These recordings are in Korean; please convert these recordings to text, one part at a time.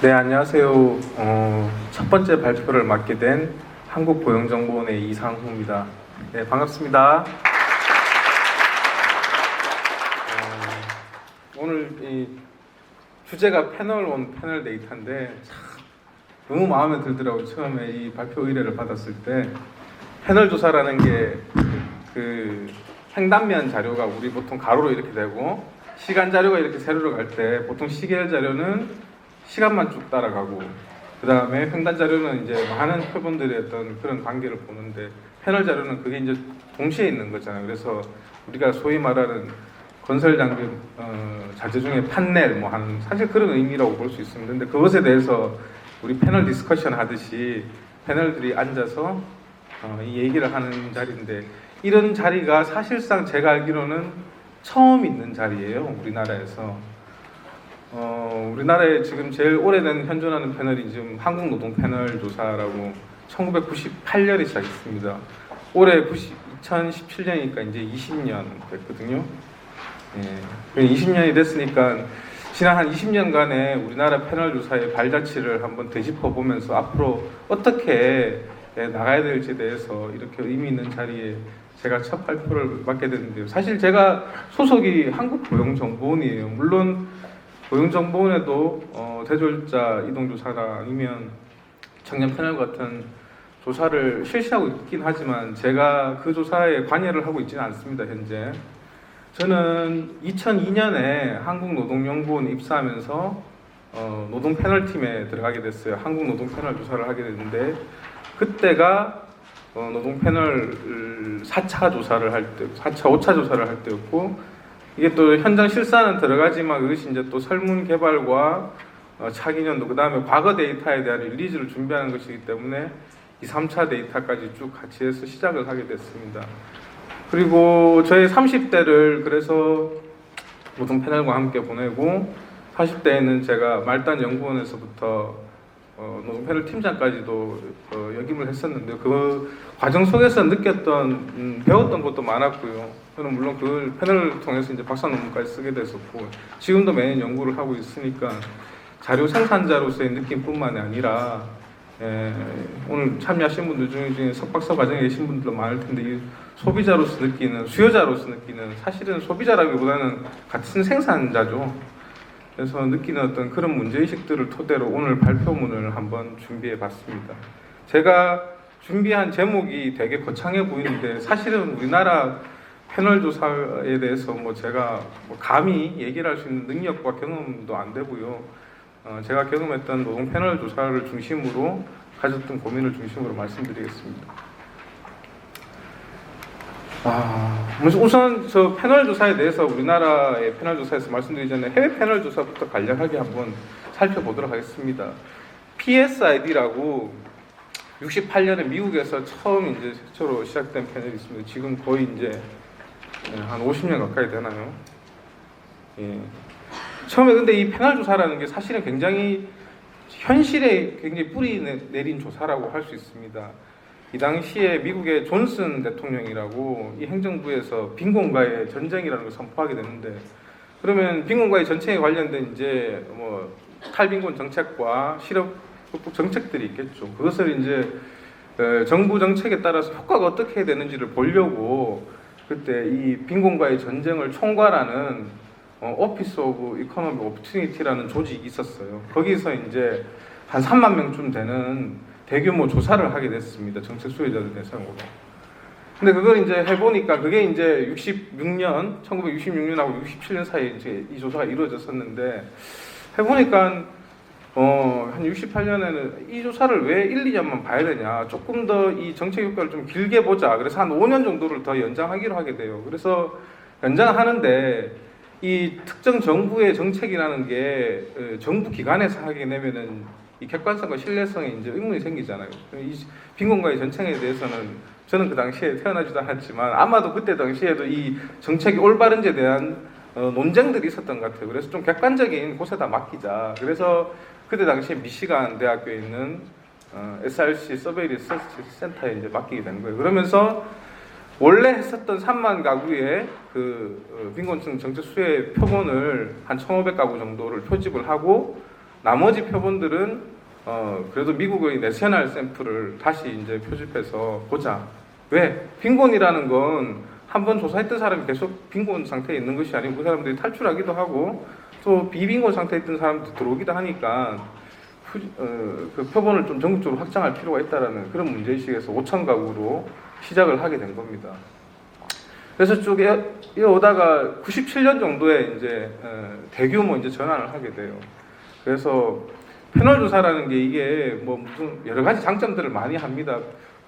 네, 안녕하세요. 첫 번째 발표를 맡게 된 한국고용정보원의 이상후입니다. 네, 반갑습니다. 오늘 이 주제가 패널 온 패널 데이터인데 참 너무 마음에 들더라고요. 처음에 이 발표 의뢰를 받았을 때 패널 조사라는 게 그 횡단면 자료가 우리 보통 가로로 이렇게 되고 시간 자료가 이렇게 세로로 갈 때 보통 시계열 자료는 시간만 쭉 따라가고 그 다음에 횡단 자료는 이제 많은 표본들의 어떤 그런 관계를 보는데 패널 자료는 그게 이제 동시에 있는 거잖아요. 그래서 우리가 소위 말하는 건설 장비 자재 중에 판넬 뭐 하는 사실 그런 의미라고 볼 수 있습니다. 근데 그것에 대해서 우리 패널 디스커션 하듯이 패널들이 앉아서 이 얘기를 하는 자리인데 이런 자리가 사실상 제가 알기로는 처음 있는 자리예요. 우리나라에서. 우리나라에 지금 제일 오래된 현존하는 패널이 지금 한국노동패널 조사라고 1998년에 시작했습니다. 올해 2017년이니까 이제 20년 됐거든요. 예, 20년이 됐으니까 지난 한 20년간의 우리나라 패널 조사의 발자취를 한번 되짚어 보면서 앞으로 어떻게 나가야 될지에 대해서 이렇게 의미 있는 자리에 제가 첫 발표를 맡게 됐는데요. 사실 제가 소속이 한국고용정보원이에요. 물론 고용정보원에도 대졸자 이동조사나 아니면 청년 패널 같은 조사를 실시하고 있긴 하지만 제가 그 조사에 관여를 하고 있지는 않습니다. 현재 저는 2002년에 한국노동연구원에 입사하면서 노동 패널팀에 들어가게 됐어요. 한국노동 패널 조사를 하게 됐는데 그때가 노동 패널 4차 조사를 할 때, 4차, 5차 조사를 할 때였고 이게 또 현장 실사는 들어가지만 그것이 이제 또 설문 개발과 차기 연도 그 다음에 과거 데이터에 대한 릴리즈를 준비하는 것이기 때문에 이 3차 데이터까지 쭉 같이 해서 시작을 하게 됐습니다. 그리고 저의 30대를 그래서 노동 패널과 함께 보내고 40대에는 제가 말단 연구원에서부터 노동 패널 팀장까지도 역임을 했었는데 그 과정 속에서 느꼈던 배웠던 것도 많았고요. 저는 물론 그 패널을 통해서 이제 박사 논문까지 쓰게 됐었고 지금도 매년 연구를 하고 있으니까 자료 생산자로서의 느낌뿐만이 아니라 오늘 참여하신 분들 중에 석박사 과정에 계신 분들도 많을 텐데 이 소비자로서 느끼는 수요자로서 느끼는 사실은 소비자라기보다는 같은 생산자죠. 그래서 느끼는 어떤 그런 문제의식들을 토대로 오늘 발표문을 한번 준비해 봤습니다. 제가 준비한 제목이 되게 거창해 보이는데 사실은 우리나라 패널 조사에 대해서 제가 감히 얘기를 할 수 있는 능력과 경험도 안 되고요. 제가 경험했던 노동 패널 조사를 중심으로 가졌던 고민을 중심으로 말씀드리겠습니다. 우선 저 패널 조사에 대해서 우리나라의 패널 조사에서 말씀드리기 전에 해외 패널 조사부터 간략하게 한번 살펴보도록 하겠습니다. PSID라고 68년에 미국에서 처음 이제 최초로 시작된 패널이 있습니다. 지금 거의 이제 한 50년 가까이 되나요? 예. 처음에 근데 이 패널 조사라는 게 사실은 굉장히 현실에 굉장히 뿌리 내린 조사라고 할 수 있습니다. 이 당시에 미국의 존슨 대통령이라고 이 행정부에서 빈곤과의 전쟁이라는 걸 선포하게 되는데 그러면 빈곤과의 전쟁에 관련된 이제 탈빈곤 정책과 실업 극복 정책들이 있겠죠. 그것을 이제 정부 정책에 따라서 효과가 어떻게 되는지를 보려고 그때 이 빈곤과의 전쟁을 총괄하는 오피스 오브 이코노믹 오퍼튜니티라는 조직이 있었어요. 거기서 이제 한 3만 명쯤 되는 대규모 조사를 하게 됐습니다. 정책 수혜자들 대상으로. 근데 그걸 이제 해보니까 그게 이제 1966년하고 67년 사이에 이제 이 조사가 이루어졌었는데 해보니까 한 68년에는 이 조사를 왜 1, 2년만 봐야 되냐. 조금 더 이 정책 효과를 좀 길게 보자. 그래서 한 5년 정도를 더 연장하기로 하게 돼요. 그래서 연장하는데 이 특정 정부의 정책이라는 게 정부 기관에서 하게 되면은 이 객관성과 신뢰성에 이제 의문이 생기잖아요. 이 빈곤과의 전쟁에 대해서는 저는 그 당시에 태어나지도 않았지만 아마도 그때 당시에도 이 정책이 올바른지에 대한 논쟁들이 있었던 것 같아요. 그래서 좀 객관적인 곳에다 맡기자. 그래서 그때 당시에 미시간 대학교에 있는 SRC 서베이 리서치 센터에 이제 맡기게 된 거예요. 그러면서 원래 했었던 3만 가구의 그 빈곤층 정책 수혜 표본을 한 1,500가구 정도를 표집을 하고 나머지 표본들은 그래도 미국의 내셔널 샘플을 다시 이제 표집해서 보자. 왜? 빈곤이라는 건 한 번 조사했던 사람이 계속 빈곤 상태에 있는 것이 아니고 그 사람들이 탈출하기도 하고 또 비빈곤 상태에 있던 사람도 들어오기도 하니까 그 표본을 좀 전국적으로 확장할 필요가 있다라는 그런 문제의식에서 5천 가구로 시작을 하게 된 겁니다. 그래서 쭉 이어오다가 97년 정도에 이제 대규모 이제 전환을 하게 돼요. 그래서 패널 조사라는 게 이게 뭐 무슨 여러 가지 장점들을 많이 합니다.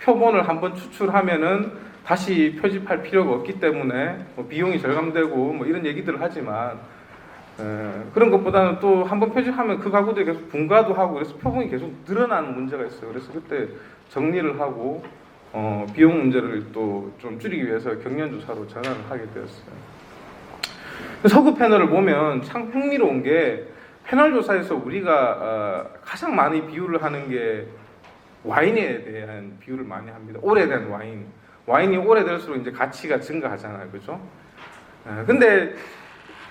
표본을 한번 추출하면은 다시 표집할 필요가 없기 때문에 뭐 비용이 절감되고 뭐 이런 얘기들을 하지만 그런 것보다는 또 한번 표집하면 그 가구들이 계속 분가도 하고 그래서 표본이 계속 늘어나는 문제가 있어요. 그래서 그때 정리를 하고 비용 문제를 또 좀 줄이기 위해서 경련조사로 전환을 하게 되었어요. 서구 패널을 보면 참 흥미로운 게 패널 조사에서 우리가 가장 많이 비유를 하는 게 와인에 대한 비유를 많이 합니다. 오래된 와인. 와인이 오래될수록 이제 가치가 증가하잖아요. 그죠? 근데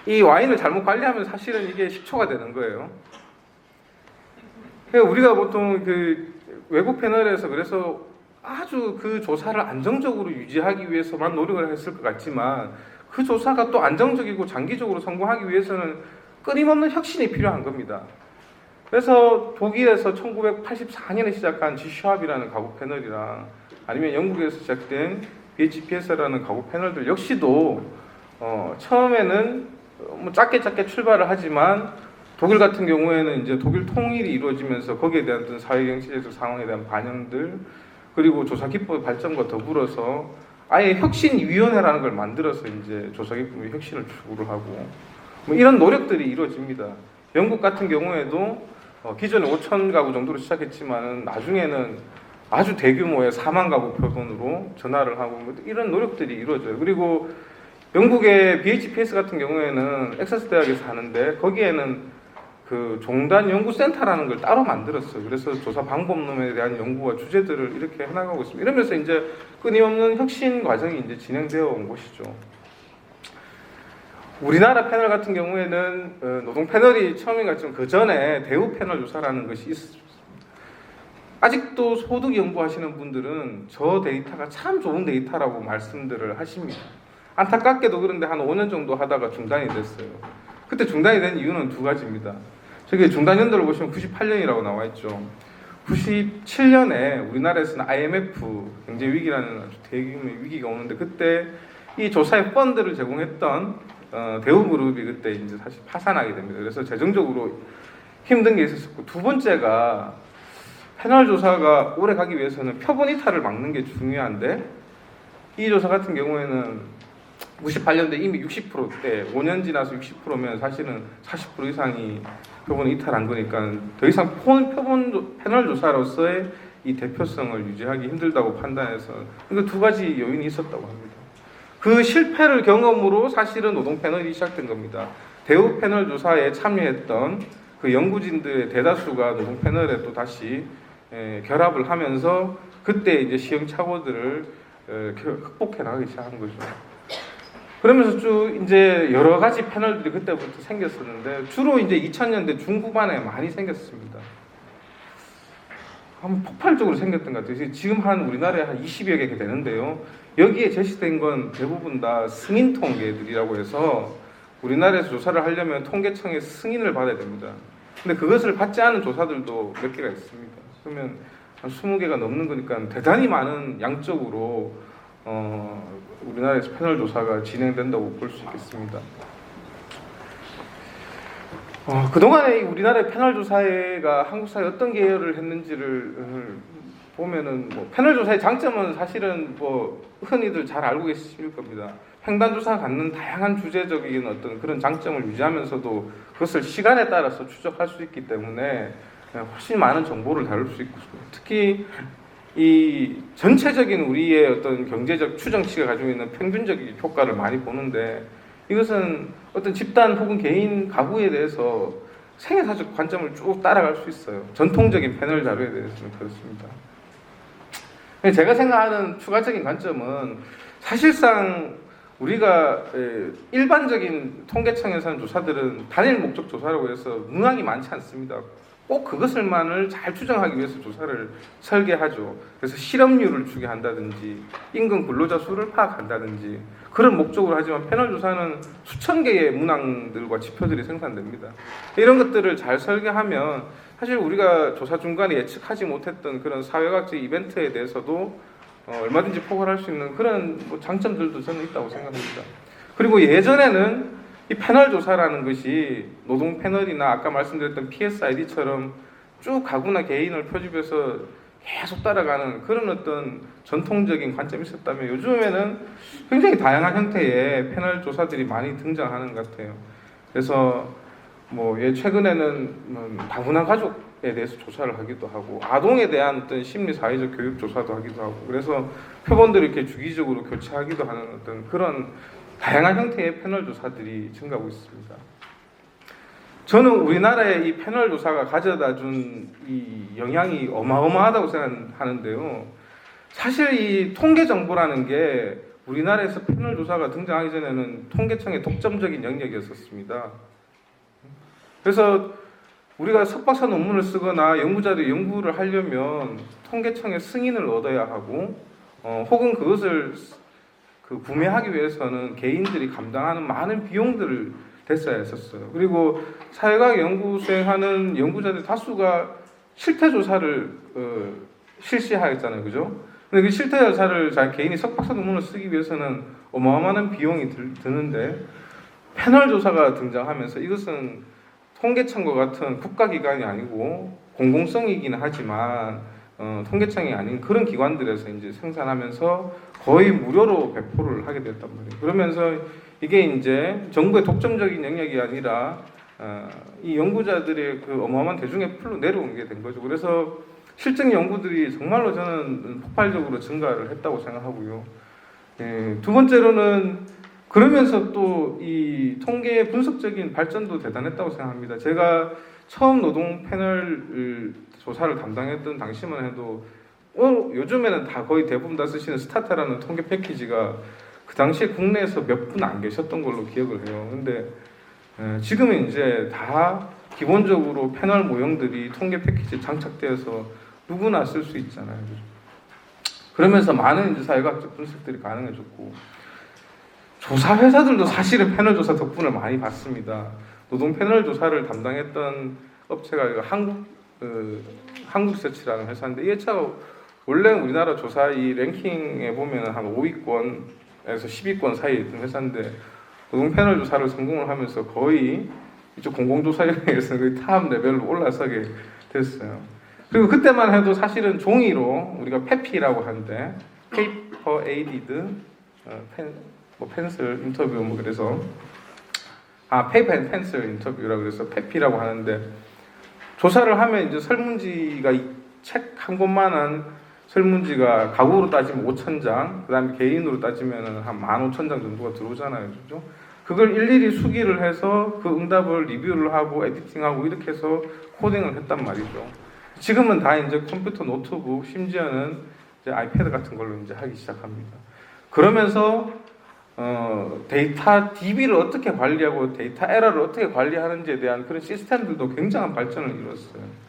이 와인을 잘못 관리하면 사실은 이게 식초가 되는 거예요. 그러니까 우리가 보통 그 외국 패널에서 그래서 아주 그 조사를 안정적으로 유지하기 위해서만 노력을 했을 것 같지만 그 조사가 또 안정적이고 장기적으로 성공하기 위해서는 끊임없는 혁신이 필요한 겁니다. 그래서 독일에서 1984년에 시작한 G-SHARP이라는 가구 패널이랑 아니면 영국에서 시작된 BHPS라는 가구 패널들 역시도 처음에는 뭐 짧게 출발을 하지만 독일 같은 경우에는 이제 독일 통일이 이루어지면서 거기에 대한 어떤 사회경제적 상황에 대한 반영들 그리고 조사 기법 발전과 더불어서 아예 혁신위원회라는 걸 만들어서 이제 조사 기법의 혁신을 추구를 하고 뭐 이런 노력들이 이루어집니다. 영국 같은 경우에도 기존에 5천 가구 정도로 시작했지만 나중에는 아주 대규모의 4만 가구 표본으로 전화를 하고 뭐 이런 노력들이 이루어져요. 그리고 영국의 BHPS 같은 경우에는 엑세스 대학에서 하는데 거기에는 그 종단 연구센터라는 걸 따로 만들었어요. 그래서 조사 방법론에 대한 연구와 주제들을 이렇게 해나가고 있습니다. 이러면서 이제 끊임없는 혁신 과정이 이제 진행되어 온 것이죠. 우리나라 패널 같은 경우에는 노동 패널이 처음인 것 같지만 그 전에 대우 패널 조사라는 것이 있었습니다. 아직도 소득 연구하시는 분들은 저 데이터가 참 좋은 데이터라고 말씀들을 하십니다. 안타깝게도 그런데 한 5년 정도 하다가 중단이 됐어요. 그때 중단이 된 이유는 두 가지입니다. 저기 중단 연도를 보시면 98년이라고 나와 있죠. 97년에 우리나라에서는 IMF 경제 위기라는 아주 대규모의 위기가 오는데 그때 이 조사에 펀드를 제공했던 대우그룹이 그때 이제 사실 파산하게 됩니다. 그래서 재정적으로 힘든 게 있었고 두 번째가 패널 조사가 오래 가기 위해서는 표본 이탈을 막는 게 중요한데 이 조사 같은 경우에는 98년대 이미 60%대 5년 지나서 60%면 사실은 40% 이상이 표본을 이탈한 거니까 더 이상 표본 패널 조사로서의 이 대표성을 유지하기 힘들다고 판단해서 그러니까 두 가지 요인이 있었다고 합니다. 그 실패를 경험으로 사실은 노동 패널이 시작된 겁니다. 대우 패널 조사에 참여했던 그 연구진들의 대다수가 노동 패널에 또 다시 결합을 하면서 그때 이제 시행착오들을 극복해 나가기 시작한 거죠. 그러면서 쭉 이제 여러 가지 패널들이 그때부터 생겼었는데 주로 이제 2000년대 중후반에 많이 생겼습니다. 한번 폭발적으로 생겼던 것 같아요. 지금 한 우리나라에 한 20여 개 되는데요. 여기에 제시된 건 대부분 다 승인 통계들이라고 해서 우리나라에서 조사를 하려면 통계청의 승인을 받아야 됩니다. 근데 그것을 받지 않은 조사들도 몇 개가 있습니다. 그러면 한 20개가 넘는 거니까 대단히 많은 양적으로 우리나라에서 패널 조사가 진행된다고 볼 수 있겠습니다. 그동안에 우리나라의 패널 조사가 한국 사회에 어떤 계열을 했는지를 보면은 뭐 패널 조사의 장점은 사실은 뭐 흔히들 잘 알고 계실 겁니다. 횡단 조사가 갖는 다양한 주제적인 어떤 그런 장점을 유지하면서도 그것을 시간에 따라서 추적할 수 있기 때문에 훨씬 많은 정보를 다룰 수 있고 특히 이 전체적인 우리의 어떤 경제적 추정치가 가지고 있는 평균적인 효과를 많이 보는데 이것은 어떤 집단 혹은 개인 가구에 대해서 생애사적 관점을 쭉 따라갈 수 있어요. 전통적인 패널 자료에 대해서는 그렇습니다. 제가 생각하는 추가적인 관점은 사실상 우리가 일반적인 통계청에서 하는 조사들은 단일 목적 조사라고 해서 문항이 많지 않습니다. 꼭 그것을만을 잘 추정하기 위해서 조사를 설계하죠. 그래서 실업률을 추계한다든지 임금 근로자 수를 파악한다든지 그런 목적으로 하지만 패널 조사는 수천 개의 문항들과 지표들이 생산됩니다. 이런 것들을 잘 설계하면 사실 우리가 조사 중간에 예측하지 못했던 그런 사회과학적 이벤트에 대해서도 얼마든지 포괄할 수 있는 그런 장점들도 저는 있다고 생각합니다. 그리고 예전에는 이 패널 조사라는 것이 노동 패널이나 아까 말씀드렸던 PSID처럼 쭉 가구나 개인을 표집해서 계속 따라가는 그런 어떤 전통적인 관점이 있었다면 요즘에는 굉장히 다양한 형태의 패널 조사들이 많이 등장하는 것 같아요. 그래서 최근에는 다문화 가족에 대해서 조사를 하기도 하고 아동에 대한 어떤 심리 사회적 교육 조사도 하기도 하고 그래서 표본들을 이렇게 주기적으로 교체하기도 하는 어떤 그런 다양한 형태의 패널 조사들이 증가하고 있습니다. 저는 우리나라의 이 패널 조사가 가져다 준 이 영향이 어마어마하다고 생각하는데요. 사실 이 통계 정보라는 게 우리나라에서 패널 조사가 등장하기 전에는 통계청의 독점적인 영역이었습니다. 그래서 우리가 석박사 논문을 쓰거나 연구자들이 연구를 하려면 통계청의 승인을 얻어야 하고 혹은 그것을 구매하기 위해서는 개인들이 감당하는 많은 비용들을 댔어야 했었어요. 그리고 사회과학 연구 수행하는 연구자들 다수가 실태조사를 실시하였잖아요. 그죠? 근데 그 실태조사를 개인이 석박사 논문을 쓰기 위해서는 어마어마한 비용이 드는데 패널 조사가 등장하면서 이것은 통계청과 같은 국가기관이 아니고 공공성이기는 하지만 통계청이 아닌 그런 기관들에서 이제 생산하면서 거의 무료로 배포를 하게 됐단 말이에요. 그러면서 이게 이제 정부의 독점적인 영역이 아니라 이 연구자들의 그 어마어마한 대중의 풀로 내려오게 된 거죠. 그래서 실증 연구들이 정말로 저는 폭발적으로 증가를 했다고 생각하고요. 두 번째로는 그러면서 또 이 통계 분석적인 발전도 대단했다고 생각합니다. 제가 처음 노동 패널 조사를 담당했던 당시만 해도 요즘에는 다 거의 대부분 다 쓰시는 스타타라는 통계 패키지가 그 당시에 국내에서 몇 분 안 계셨던 걸로 기억을 해요. 근데 지금은 이제 다 기본적으로 패널 모형들이 통계 패키지에 장착되어서 누구나 쓸 수 있잖아요. 그러면서 많은 이제 사회과학적 분석들이 가능해졌고 조사 회사들도 사실은 패널 조사 덕분을 많이 봤습니다. 노동 패널 조사를 담당했던 업체가 한국서치라는 회사인데 이 회사가 원래 우리나라 조사 이 랭킹에 보면 한 5위권에서 10위권 사이에 있던 회사인데 노동 패널 조사를 성공을 하면서 거의 이쪽 공공조사에서 거의 탑 레벨로 올라서게 됐어요. 그리고 그때만 해도 사실은 종이로 우리가 페피라고 하는데 페이퍼 에이디드 펜슬 인터뷰 그래서 페이퍼 앤 펜슬 인터뷰라 그래서 페피라고 하는데 조사를 하면 이제 설문지가 책 한 권만한 설문지가 가구로 따지면 5,000장, 그다음에 개인으로 따지면 한 15,000장 정도가 들어오잖아요, 그죠? 그걸 일일이 수기를 해서 그 응답을 리뷰를 하고 에디팅하고 이렇게 해서 코딩을 했단 말이죠. 지금은 다 이제 컴퓨터, 노트북, 심지어는 이제 아이패드 같은 걸로 이제 하기 시작합니다. 그러면서 데이터 DB를 어떻게 관리하고 데이터 에러를 어떻게 관리하는지에 대한 그런 시스템들도 굉장한 발전을 이뤘어요.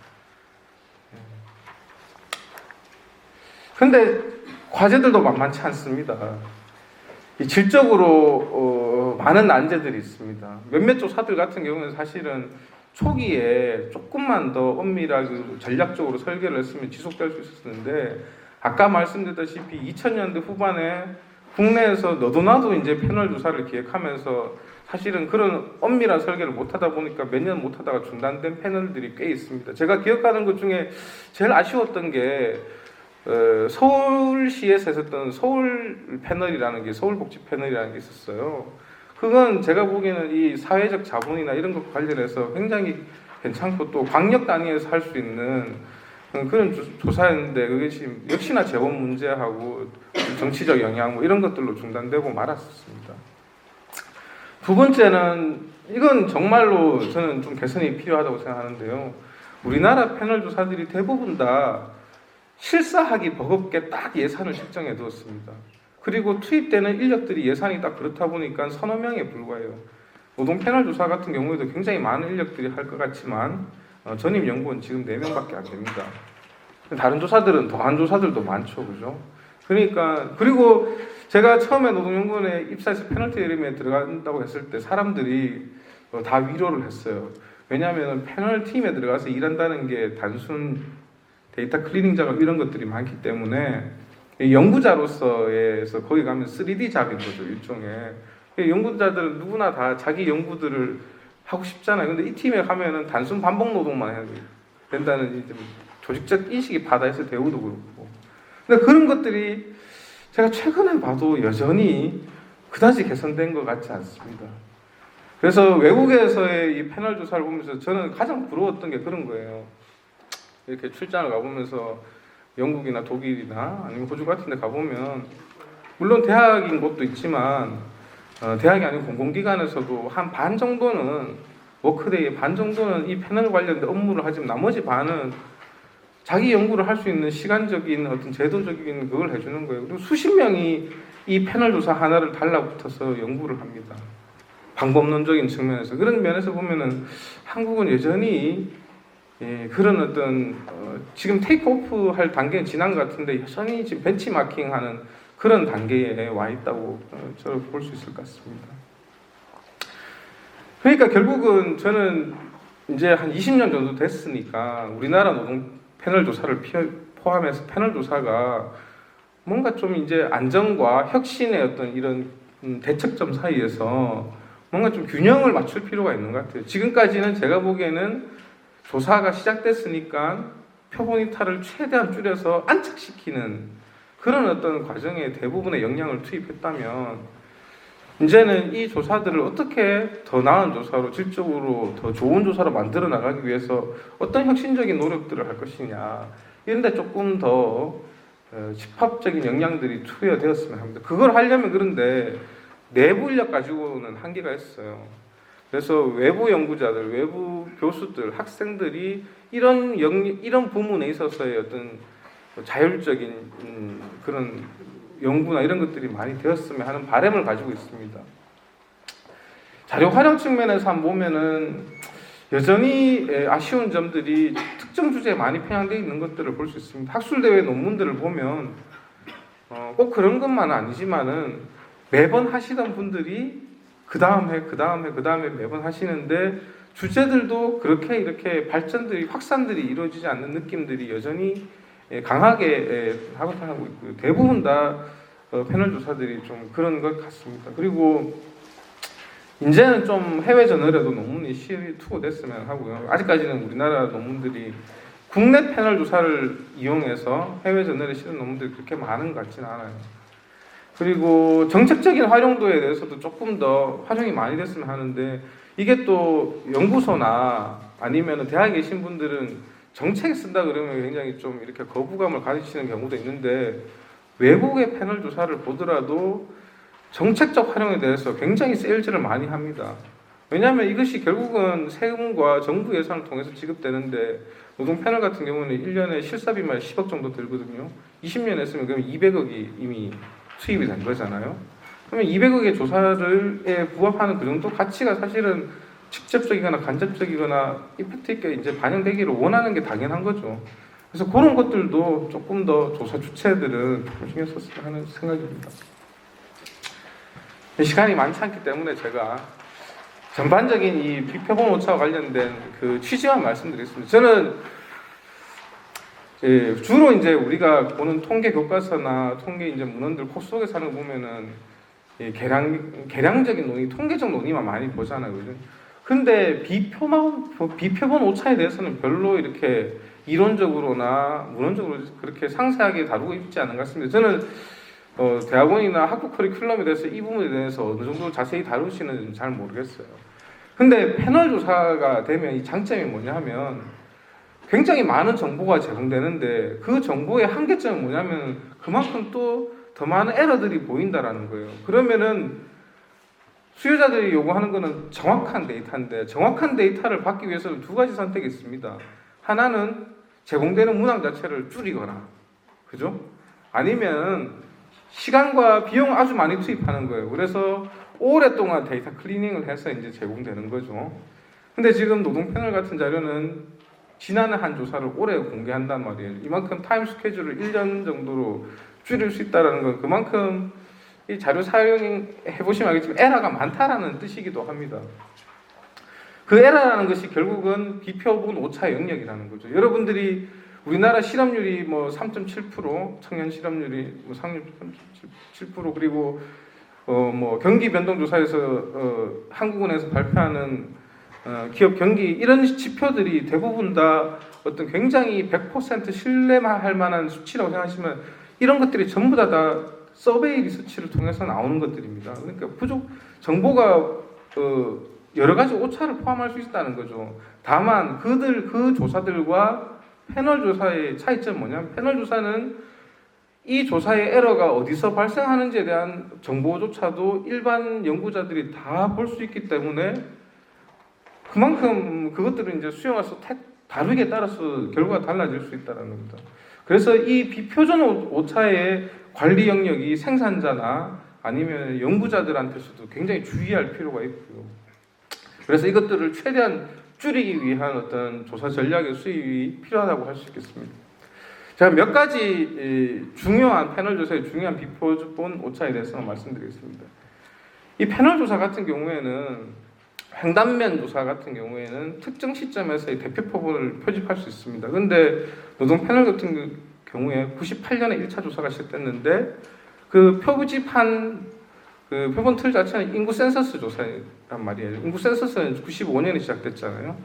근데 과제들도 만만치 않습니다. 질적으로 많은 난제들이 있습니다. 몇몇 조사들 같은 경우는 사실은 초기에 조금만 더 엄밀하게 전략적으로 설계를 했으면 지속될 수 있었는데 아까 말씀드렸다시피 2000년대 후반에 국내에서 너도 나도 이제 패널 조사를 기획하면서 사실은 그런 엄밀한 설계를 못하다 보니까 몇 년 못하다가 중단된 패널들이 꽤 있습니다. 제가 기억하는 것 중에 제일 아쉬웠던 게 서울시에서 했었던 서울 패널이라는 게 서울복지 패널이라는 게 있었어요. 그건 제가 보기에는 이 사회적 자본이나 이런 것 관련해서 굉장히 괜찮고 또 광역 단위에서 할 수 있는 그런 조사였는데 그게 지금 역시나 재원 문제하고 정치적 영향 이런 것들로 중단되고 말았었습니다. 두 번째는 이건 정말로 저는 좀 개선이 필요하다고 생각하는데요. 우리나라 패널 조사들이 대부분 다 실사하기 버겁게 딱 예산을 책정해 두었습니다. 그리고 투입되는 인력들이 예산이 딱 그렇다 보니까 서너 명에 불과해요. 노동 패널 조사 같은 경우에도 굉장히 많은 인력들이 할 것 같지만 전임 연구원 지금 4명밖에 안 됩니다. 다른 조사들은 더한 조사들도 많죠, 그죠? 그러니까 그리고 제가 처음에 노동연구원에 입사해서 페널티 이름에 들어간다고 했을 때 사람들이 다 위로를 했어요. 왜냐하면 패널 팀에 들어가서 일한다는 게 단순 데이터 클리닝 작업 이런 것들이 많기 때문에 연구자로서에서 거기 가면 3D 잡인 거죠, 일종의. 연구자들은 누구나 다 자기 연구들을 하고 싶잖아요. 근데 이 팀에 가면은 단순 반복 노동만 해야 된다는 이제 조직적 인식이 바다에서 대우도 그렇고. 근데 그런 것들이 제가 최근에 봐도 여전히 그다지 개선된 것 같지 않습니다. 그래서 외국에서의 이 패널 조사를 보면서 저는 가장 부러웠던 게 그런 거예요. 이렇게 출장을 가보면서 영국이나 독일이나 아니면 호주 같은 데 가보면 물론 대학인 곳도 있지만 대학이 아닌 공공기관에서도 한 반 정도는 워크데이의 반 정도는 이 패널 관련된 업무를 하지만 나머지 반은 자기 연구를 할 수 있는 시간적인 어떤 제도적인 그걸 해주는 거예요. 그리고 수십 명이 이 패널 조사 하나를 달라붙어서 연구를 합니다. 방법론적인 측면에서. 그런 면에서 보면은 한국은 여전히 그런 어떤 지금 테이크오프 할 단계는 지난 것 같은데 여전히 지금 벤치마킹 하는 그런 단계에 와 있다고 저는 볼 수 있을 것 같습니다. 그러니까 결국은 저는 이제 한 20년 정도 됐으니까 우리나라 노동 패널 조사를 포함해서 패널 조사가 뭔가 좀 이제 안정과 혁신의 어떤 이런 대척점 사이에서 뭔가 좀 균형을 맞출 필요가 있는 것 같아요. 지금까지는 제가 보기에는 조사가 시작됐으니까 표본 이탈을 최대한 줄여서 안착시키는 그런 어떤 과정에 대부분의 역량을 투입했다면 이제는 이 조사들을 어떻게 더 나은 조사로 질적으로 더 좋은 조사로 만들어 나가기 위해서 어떤 혁신적인 노력들을 할 것이냐 이런 데 조금 더 집합적인 역량들이 투여되었으면 합니다. 그걸 하려면 그런데 내부 인력 가지고는 한계가 있어요. 그래서 외부 연구자들, 외부 교수들, 학생들이 이런 부문에 있어서의 어떤 자율적인 그런 연구나 이런 것들이 많이 되었으면 하는 바람을 가지고 있습니다. 자료 활용 측면에서 한번 보면은 여전히 아쉬운 점들이 특정 주제에 많이 편향되어 있는 것들을 볼 수 있습니다. 학술대회 논문들을 보면 꼭 그런 것만은 아니지만은 매번 하시던 분들이 그 다음에 매번 하시는데 주제들도 그렇게 이렇게 발전들이 확산들이 이루어지지 않는 느낌들이 여전히 강하게 하고 있고요. 대부분 다 패널 조사들이 좀 그런 것 같습니다. 그리고 이제는 좀 해외 저널에도 논문이 투고됐으면 하고요. 아직까지는 우리나라 논문들이 국내 패널 조사를 이용해서 해외 저널에 실은 논문들이 그렇게 많은 것 같지는 않아요. 그리고 정책적인 활용도에 대해서도 조금 더 활용이 많이 됐으면 하는데 이게 또 연구소나 아니면 대학에 계신 분들은 정책에 쓴다 그러면 굉장히 좀 이렇게 거부감을 가지시는 경우도 있는데 외국의 패널 조사를 보더라도 정책적 활용에 대해서 굉장히 세일즈를 많이 합니다. 왜냐하면 이것이 결국은 세금과 정부 예산을 통해서 지급되는데 노동 패널 같은 경우는 1년에 실사비만 10억 정도 들거든요. 20년 했으면 그럼 200억이 이미 투입이 된 거잖아요. 그러면 200억의 조사에 부합하는 그 정도 가치가 사실은 직접적이거나 간접적이거나 임팩트 있게 이제 반영되기를 원하는 게 당연한 거죠. 그래서 그런 것들도 조금 더 조사 주체들은 신경 썼으면 하는 생각입니다. 시간이 많지 않기 때문에 제가 전반적인 이 비표본 오차와 관련된 그 취지만 말씀드리겠습니다. 저는 주로 이제 우리가 보는 통계 교과서나 통계 이제 문헌들 코 속에 사는 거 보면은 계량적인 논의, 통계적 논의만 많이 보잖아요, 그죠? 근데 비표본 오차에 대해서는 별로 이렇게 이론적으로나 문헌적으로 그렇게 상세하게 다루고 있지 않은 것 같습니다. 저는 대학원이나 학부 커리큘럼에 대해서 이 부분에 대해서 어느 정도 자세히 다루시는지 잘 모르겠어요. 근데 패널 조사가 되면 이 장점이 뭐냐 하면 굉장히 많은 정보가 제공되는데 그 정보의 한계점은 뭐냐면 그만큼 또 더 많은 에러들이 보인다라는 거예요. 그러면은 수요자들이 요구하는 거는 정확한 데이터인데 정확한 데이터를 받기 위해서는 두 가지 선택이 있습니다. 하나는 제공되는 문항 자체를 줄이거나, 그죠? 아니면 시간과 비용을 아주 많이 투입하는 거예요. 그래서 오랫동안 데이터 클리닝을 해서 이제 제공되는 거죠. 근데 지금 노동 패널 같은 자료는 지난해 한 조사를 올해 공개한단 말이에요. 이만큼 타임 스케줄을 1년 정도로 줄일 수 있다는 건 그만큼 이 자료 사용해 보시면 알겠지만 에러가 많다라는 뜻이기도 합니다. 그 에러라는 것이 결국은 비표본 오차 영역이라는 거죠. 여러분들이 우리나라 실업률이 뭐 3.7%, 청년 실업률이 뭐 3.7% 그리고 뭐 경기 변동조사에서 한국은행에서 발표하는 기업 경기 이런 지표들이 대부분 다 어떤 굉장히 100% 신뢰할 만한 수치라고 생각하시면 이런 것들이 전부 다 서베이 리서치를 통해서 나오는 것들입니다. 그러니까 부족 정보가 여러 가지 오차를 포함할 수 있다는 거죠. 다만 그 조사들과 패널 조사의 차이점은 뭐냐면 패널 조사는 이 조사의 에러가 어디서 발생하는지에 대한 정보조차도 일반 연구자들이 다 볼 수 있기 때문에 그만큼 그것들을 이제 수용해서 다루기에 따라서 결과가 달라질 수 있다는 겁니다. 그래서 이 비표준 오차의 관리 영역이 생산자나 아니면 연구자들한테서도 굉장히 주의할 필요가 있고요. 그래서 이것들을 최대한 줄이기 위한 어떤 조사 전략의 수립이 필요하다고 할 수 있겠습니다. 제가 몇 가지 중요한 패널 조사의 중요한 비표본 오차에 대해서 말씀드리겠습니다. 이 패널 조사 같은 경우에는 횡단면 조사 같은 경우에는 특정 시점에서의 대표 표본을 표집할 수 있습니다. 그런데 노동 패널 같은 경우에 98년에 1차 조사가 시작됐는데 그 표집한 그 표본 틀 자체는 인구 센서스 조사란 말이에요. 인구 센서스는 95년에 시작됐잖아요.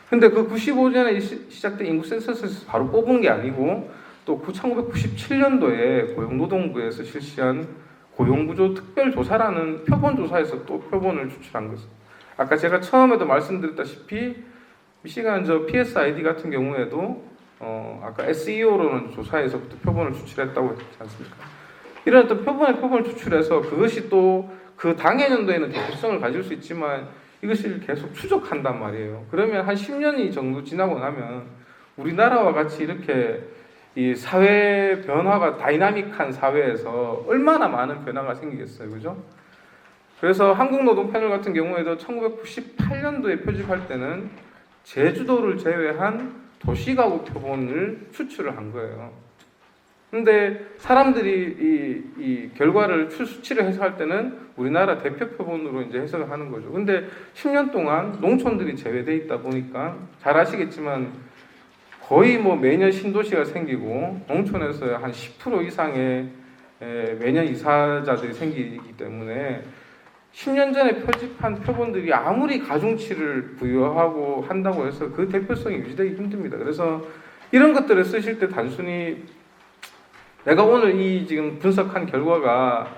근데 그 95년에 시작된 인구 센서스에서 바로 뽑은 게 아니고 또 1997년도에 고용노동부에서 실시한 고용구조 특별조사라는 표본조사에서 또 표본을 추출한 것입니다. 아까 제가 처음에도 말씀드렸다시피 미시간 PSID 같은 경우에도 아까 SEO로는 조사에서부터 표본을 추출했다고 했지 않습니까? 이런 어떤 표본을 추출해서 그것이 또 그 당해 년도에는 대표성을 가질 수 있지만 이것을 계속 추적한단 말이에요. 그러면 한 10년이 정도 지나고 나면 우리나라와 같이 이렇게 이 사회 변화가 다이나믹한 사회에서 얼마나 많은 변화가 생기겠어요, 그죠? 그래서 한국노동 패널 같은 경우에도 1998년도에 표집할 때는 제주도를 제외한 도시가구 표본을 추출을 한 거예요. 근데 사람들이 이 결과를 수치를 해석할 때는 우리나라 대표 표본으로 이제 해석을 하는 거죠. 근데 10년 동안 농촌들이 제외돼 있다 보니까 잘 아시겠지만 거의 뭐 매년 신도시가 생기고 농촌에서 한 10% 이상의 매년 이사자들이 생기기 때문에 10년 전에 표집한 표본들이 아무리 가중치를 부여하고 한다고 해서 그 대표성이 유지되기 힘듭니다. 그래서 이런 것들을 쓰실 때 단순히 내가 오늘 이 지금 분석한 결과가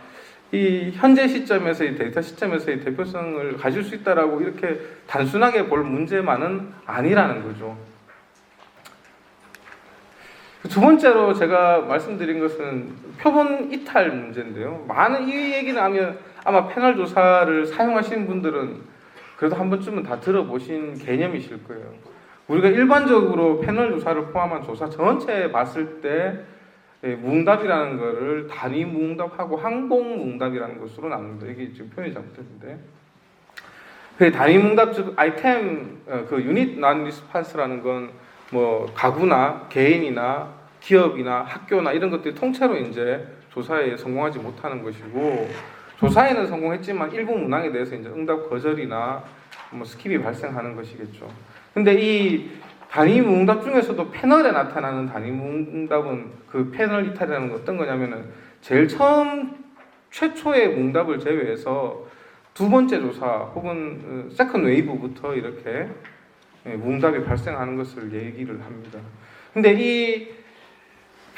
이 현재 시점에서의 데이터 시점에서의 대표성을 가질 수 있다라고 이렇게 단순하게 볼 문제만은 아니라는 거죠. 두 번째로 제가 말씀드린 것은 표본 이탈 문제인데요. 많은 이 얘기는 하면 아마 패널 조사를 사용하시는 분들은 그래도 한 번쯤은 다 들어보신 개념이실 거예요. 우리가 일반적으로 패널 조사를 포함한 조사 전체에 봤을 때 무응답이라는 거를 단위 무응답하고 항공 무응답이라는 것으로 나눕니다. 이게 지금 표현이 잘못됐는데 그 단위 무응답 즉 아이템 그 유닛 난 리스판스라는 건 뭐 가구나 개인이나 기업이나 학교나 이런 것들이 통째로 이제 조사에 성공하지 못하는 것이고 조사에는 성공했지만 일부 문항에 대해서 이제 응답 거절이나 뭐 스킵이 발생하는 것이겠죠. 근데 이 단위 무응답 중에서도 패널에 나타나는 단위 무응답은 그 패널 이탈이라는 건 어떤 거냐면은 제일 최초의 무응답을 제외해서 두 번째 조사 혹은 세컨드 웨이브부터 이렇게 무응답이 발생하는 것을 얘기를 합니다. 근데 이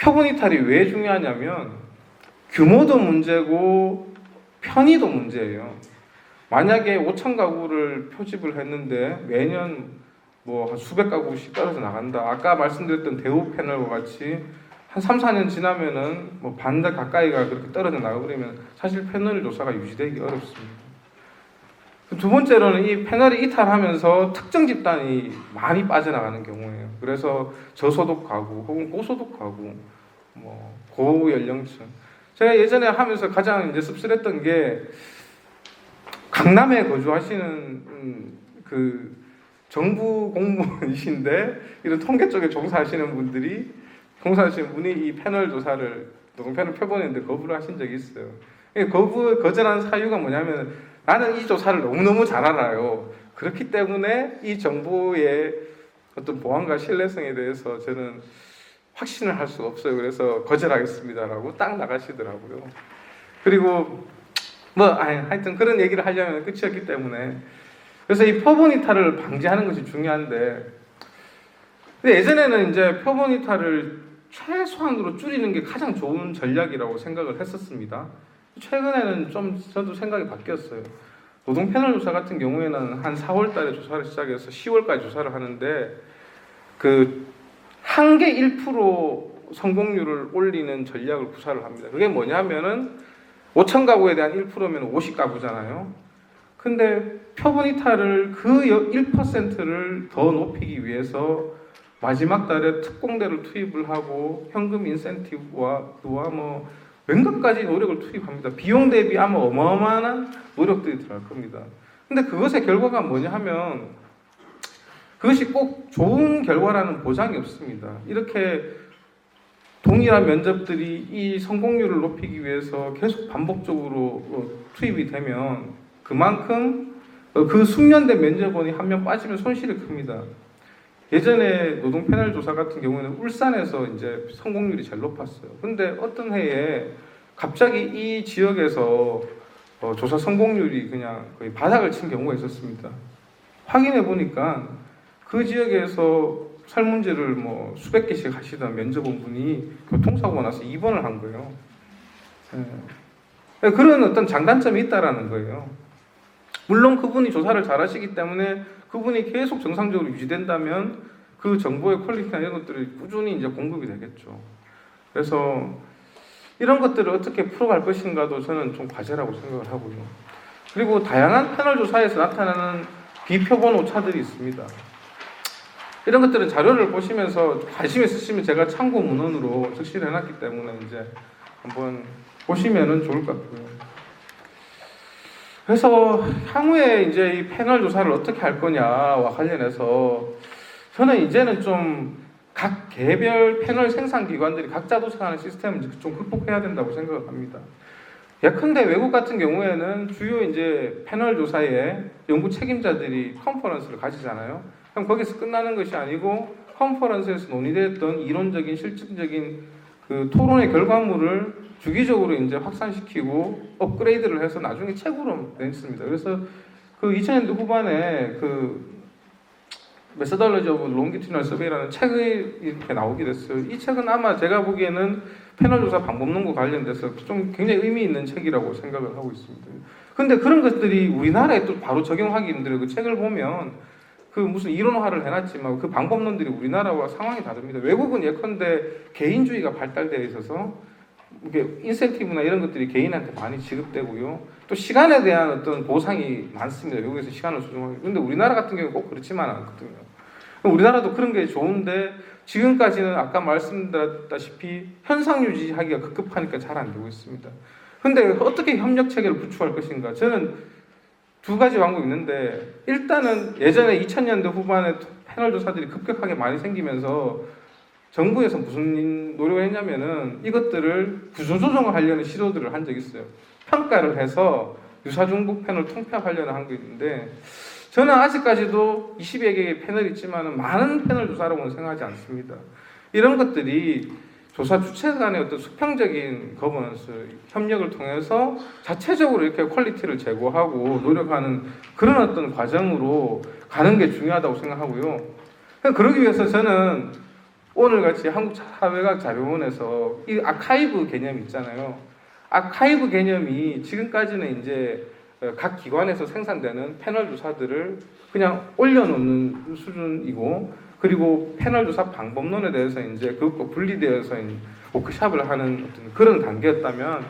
표본 이탈이 왜 중요하냐면 규모도 문제고 편의도 문제예요. 만약에 5,000 가구를 표집을 했는데 매년 뭐 수백 가구씩 떨어져 나간다. 아까 말씀드렸던 대우 패널과 같이 한 3, 4년 지나면은 뭐 반달 가까이가 그렇게 떨어져 나가버리면 사실 패널 조사가 유지되기 어렵습니다. 두 번째로는 이 패널이 이탈하면서 특정 집단이 많이 빠져나가는 경우예요. 그래서 저소득 가구 혹은 고소득 가구, 뭐 고연령층. 제가 예전에 하면서 가장 이제 씁쓸했던 게 강남에 거주하시는 그 정부 공무원이신데 이런 통계 쪽에 종사하시는 분이 이 패널 조사를 노동 패널 표본인데 거부를 하신 적이 있어요. 거절한 사유가 뭐냐면 나는 이 조사를 너무너무 잘 알아요. 그렇기 때문에 이 정보의 어떤 보안과 신뢰성에 대해서 저는 확신을 할 수가 없어요. 그래서 거절하겠습니다라고 딱 나가시더라고요. 그리고 하여튼 그런 얘기를 하려면 끝이었기 때문에 그래서 이 표본 이탈을 방지하는 것이 중요한데 근데 예전에는 이제 표본 이탈을 최소한으로 줄이는 게 가장 좋은 전략이라고 생각을 했었습니다. 최근에는 좀 저도 생각이 바뀌었어요. 노동 패널 조사 같은 경우에는 한 4월 달에 조사를 시작해서 10월까지 조사를 하는데 그 한계 1% 성공률을 올리는 전략을 구사를 합니다. 그게 뭐냐면은 5천 가구에 대한 1%면 50가구잖아요. 근데 표본 이탈을 그 1%를 더 높이기 위해서 마지막 달에 특공대를 투입을 하고 현금 인센티브와 몇몇 가지 노력을 투입합니다. 비용 대비 아마 어마어마한 노력들이 들어갈 겁니다. 근데 그것의 결과가 뭐냐 하면 그것이 꼭 좋은 결과라는 보장이 없습니다. 이렇게 동일한 면접들이 이 성공률을 높이기 위해서 계속 반복적으로 투입이 되면 그만큼 그 숙련된 면접원이 한 명 빠지면 손실이 큽니다. 예전에 노동 패널 조사 같은 경우에는 울산에서 이제 성공률이 제일 높았어요. 근데 어떤 해에 갑자기 이 지역에서 조사 성공률이 그냥 거의 바닥을 친 경우가 있었습니다. 확인해 보니까 그 지역에서 설문지를 수백 개씩 하시던 면접원분이 교통사고가 나서 입원을 한 거예요. 그런 어떤 장단점이 있다라는 거예요. 물론 그분이 조사를 잘 하시기 때문에 그분이 계속 정상적으로 유지된다면 그 정보의 퀄리티나 이런 것들이 꾸준히 이제 공급이 되겠죠. 그래서 이런 것들을 어떻게 풀어갈 것인가도 저는 좀 과제라고 생각을 하고요. 그리고 다양한 패널 조사에서 나타나는 비표본 오차들이 있습니다. 이런 것들은 자료를 보시면서 관심 있으시면 제가 참고 문헌으로 적시를 해놨기 때문에 이제 한번 보시면은 좋을 것 같고요. 그래서 향후에 이제 이 패널 조사를 어떻게 할 거냐와 관련해서 저는 이제는 좀 각 개별 패널 생산 기관들이 각자 도착하는 시스템을 좀 극복해야 된다고 생각을 합니다. 예컨대 외국 같은 경우에는 주요 이제 패널 조사에 연구 책임자들이 컨퍼런스를 가지잖아요. 그럼 거기서 끝나는 것이 아니고 컨퍼런스에서 논의됐던 이론적인 실증적인 그 토론의 결과물을 주기적으로 이제 확산시키고 업그레이드를 해서 나중에 책으로 냈습니다. 그래서 그 2000년대 후반에 그 Methodology of Longitudinal Survey라는 책이 이렇게 나오게 됐어요. 이 책은 아마 제가 보기에는 패널 조사 방법론과 관련돼서 좀 굉장히 의미 있는 책이라고 생각을 하고 있습니다. 근데 그런 것들이 우리나라에 또 바로 적용하기 힘들어요. 그 책을 보면 그 무슨 이론화를 해놨지만 그 방법론들이 우리나라와 상황이 다릅니다. 외국은 예컨대 개인주의가 발달되어 있어서 이게 인센티브나 이런 것들이 개인한테 많이 지급되고요. 또 시간에 대한 어떤 보상이 많습니다. 외국에서 시간을 소중하게. 근데 우리나라 같은 경우는 꼭 그렇지만 않거든요. 우리나라도 그런 게 좋은데 지금까지는 아까 말씀드렸다시피 현상 유지하기가 급급하니까 잘 안 되고 있습니다. 근데 어떻게 협력 체계를 구축할 것인가? 저는 두 가지 방법이 있는데 일단은 예전에 2000년대 후반에 패널 조사들이 급격하게 많이 생기면서 정부에서 무슨 노력을 했냐면은 이것들을 구조조정을 하려는 시도들을 한 적이 있어요. 평가를 해서 유사중복 패널 통폐합하려는 한 게 있는데 저는 아직까지도 20여 개의 패널이 있지만 많은 패널 조사라고는 생각하지 않습니다. 이런 것들이 조사 주체 간의 어떤 수평적인 거버넌스, 협력을 통해서 자체적으로 이렇게 퀄리티를 제고하고 노력하는 그런 어떤 과정으로 가는 게 중요하다고 생각하고요. 그러기 위해서 저는 오늘같이 한국사회과학자료원에서 이 아카이브 개념이 있잖아요. 아카이브 개념이 지금까지는 이제 각 기관에서 생산되는 패널 조사들을 그냥 올려놓는 수준이고, 그리고 패널 조사 방법론에 대해서 이제 그것과 분리되어서 워크숍을 하는 어떤 그런 단계였다면,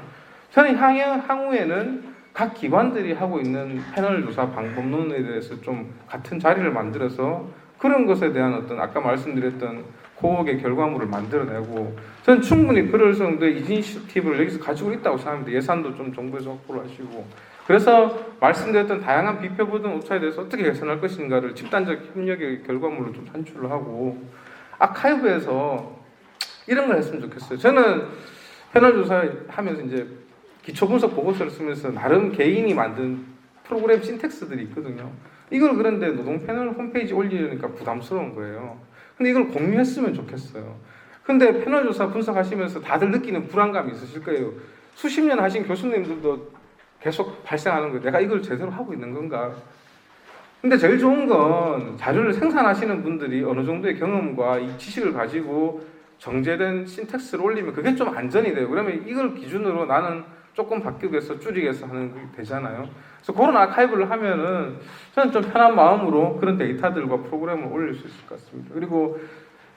저는 향후에는 각 기관들이 하고 있는 패널 조사 방법론에 대해서 좀 같은 자리를 만들어서 그런 것에 대한 어떤 아까 말씀드렸던 고객의 결과물을 만들어내고 저는 충분히 그럴 정도의 이니셔티브를 여기서 가지고 있다고 생각합니다. 예산도 좀 정부에서 확보를 하시고 그래서 말씀드렸던 다양한 비표보던 오차에 대해서 어떻게 개선할 것인가를 집단적 협력의 결과물로 좀 산출을 하고 아카이브에서 이런 걸 했으면 좋겠어요. 저는 패널 조사하면서 이제 기초분석 보고서를 쓰면서 나름 개인이 만든 프로그램 신텍스들이 있거든요. 이걸 그런데 노동 패널 홈페이지 올리려니까 부담스러운 거예요. 근데 이걸 공유했으면 좋겠어요. 근데 패널 조사 분석하시면서 다들 느끼는 불안감이 있으실 거예요. 수십 년 하신 교수님들도 계속 발생하는 거예요. 내가 이걸 제대로 하고 있는 건가? 근데 제일 좋은 건 자료를 생산하시는 분들이 어느 정도의 경험과 이 지식을 가지고 정제된 신텍스를 올리면 그게 좀 안전이 돼요. 그러면 이걸 기준으로 나는 조금 바뀌기 위해서 줄이기 위해서 하는 게 되잖아요. 그래서 그런 아카이브를 하면은 저는 좀 편한 마음으로 그런 데이터들과 프로그램을 올릴 수 있을 것 같습니다. 그리고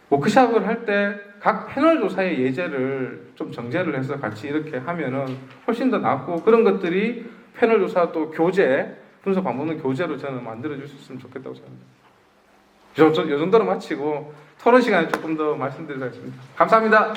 워크샵을 할 때 각 패널 조사의 예제를 좀 정제를 해서 같이 이렇게 하면은 훨씬 더 낫고 그런 것들이 패널 조사 또 교재, 분석 방법론 교재로 저는 만들어줄 수 있으면 좋겠다고 생각합니다. 이 정도로 마치고 토론 시간에 조금 더 말씀드리겠습니다. 감사합니다.